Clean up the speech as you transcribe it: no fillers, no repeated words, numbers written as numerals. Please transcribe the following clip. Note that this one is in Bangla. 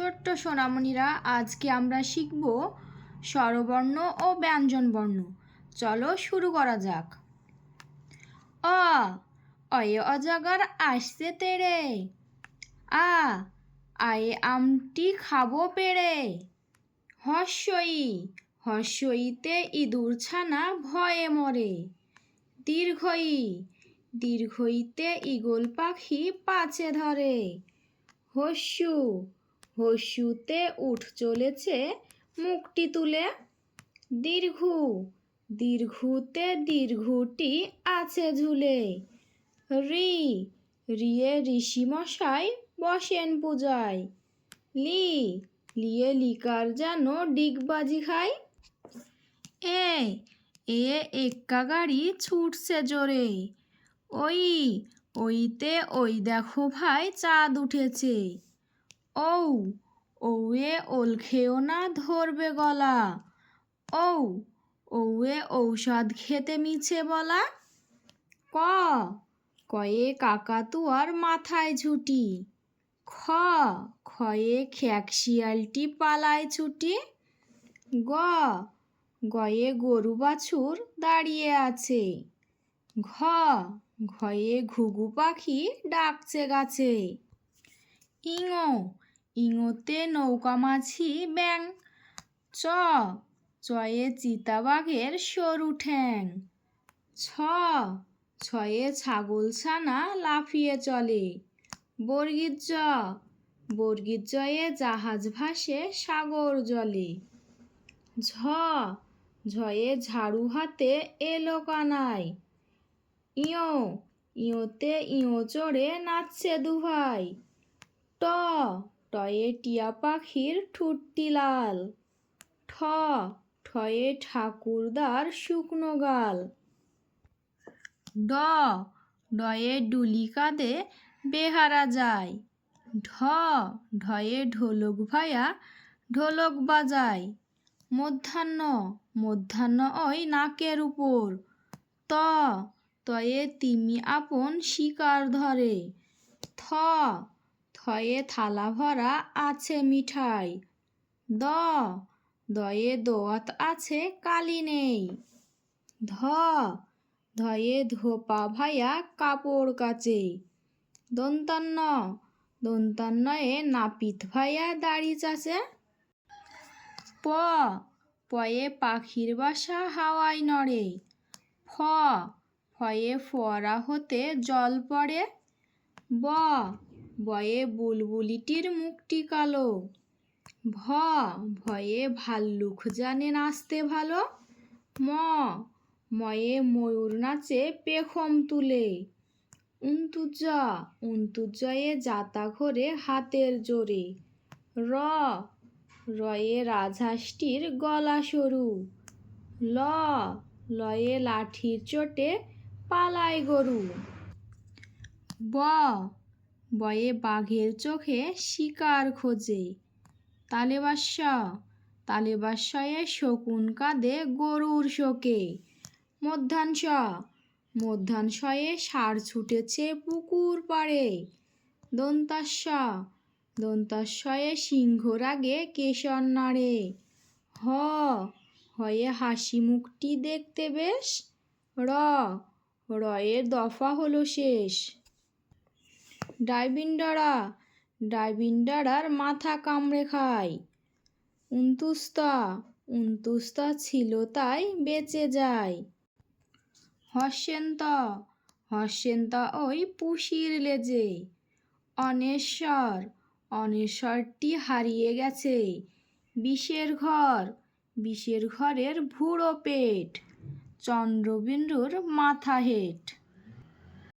ছোট্ট সোনামণিরা, আজকে আমরা শিখব স্বরবর্ণ ও ব্যঞ্জনবর্ণ। চলো শুরু করা যাক। অ অয়ে অজগর আসছে তেড়ে। আ আয়ে আমটি খাবো পেড়ে। হস্যই হস্যইতে ইঁদুর ছানা ভয়ে মরে। দীর্ঘই দীর্ঘইতে ঈগল পাখি পাছে ধরে। হস্যু হস্যুতে উঠ চলেছে মুখটি তুলে। দীর্ঘু দীর্ঘুতে দীর্ঘুটি আছে ঝুলে। রি রিয়ে ঋষিমশাই বসেন পূজায়। লি লিয়ে লিকার যেন ডিগবাজি খায়। এ এক্কা গাড়ি ছুটছে জোরে। ওই ওইতে ওই দেখো ভাই চাঁদ উঠেছে। ঔ ওয়ে ওল খেও না ধরবে গলা। ঔ ওয়ে ঔষধ খেতে মিছে বলা। ক কয়ে কাকাতুয়ার মাথায় ঝুঁটি। খ খয়ে খ্যাক শিয়ালটি পালায় ছুটি। গ গয়ে গরু বাছুর দাঁড়িয়ে আছে। ঘ ঘয়ে ঘুঘু পাখি ডাকছে গাছে। ইঙো ইঙোতে নৌকা মাঝি ব্যাং। চ চয়ে চিতাবাঘের সরু ঠ্যাং। ছ ছয়ে ছাগল ছানা লাফিয়ে চলে। বর্গীর জ বর্গীর জয়ে জাহাজ ভাসে সাগর জলে। ঝ ঝয়ে ঝাড়ু হাতে এলো কানাই। ইয়ো ইয়োতে ইয়ো চড়ে নাচছে দুভাই। ট টয়ে টিয়া পাখির ঠুটটি লাল। ঠ ঠয়ে ঠাকুরদার শুকনো গাল। ড ডয়ে ডুলি কাঁধে বেহারা যায়। ঢ ঢয়ে ঢোলক ভায়া ঢোলক বাজায়। মধ্যাহ্ন মধ্যাহ্ন ওই নাকের উপর। ত তয়ে তিমি আপন শিকার ধরে। থ থয়ে থালা ভরা আছে মিঠাই। দ দয়ে দোয়াত আছে কালি নেই। ধ ধয়ে ধোপা ভায়া কাপড় কাচে। দন্তান্ন দন্তান্নয়ে নাপিত ভাইয়া দাড়ি চাচে। প পয়ে পাখির বাসা হাওয়ায় নড়ে। ফ ফয়ে ফোয়ারা হতে জল পড়ে। ব বয়ে বুলবুলিটির মুখটি কালো। ভ ভয়ে ভাল্লুক জানে নাচতে ভালো। ম ময়ে ময়ূর নাচে পেখম তুলে। উন্তুজয়ে যাতা ঘোরে হাতের জোরে। র রয়ে রাজহাঁসটির গলা সরু। ল লয়ে লাঠির চোটে পালায় গরু। ব বয়ে বাঘের চোখে শিকার খোঁজে। তালেবাস্যয়ে শকুন কাঁদে গরুর শোকে। মধ্যাংশয়ে ষাঁড় ছুটেছে পুকুর পাড়ে। দন্তাস্যয়ে সিংহ রাগে কেশর নাড়ে। হয়ে হাসি মুখটি দেখতে বেশ। রয়ে দফা হলো শেষ। ডাইবিন্ডারার মাথা কামড়ে খায়। উন্তুস্তা ছিল তাই বেঁচে যায়। হস্যেন্ত ওই পুষির লেজে। অনেশ্বরটি হারিয়ে গেছে বিষের ঘরের ভুড়ো পেট। চন্দ্রবিন্দুর মাথা হেট।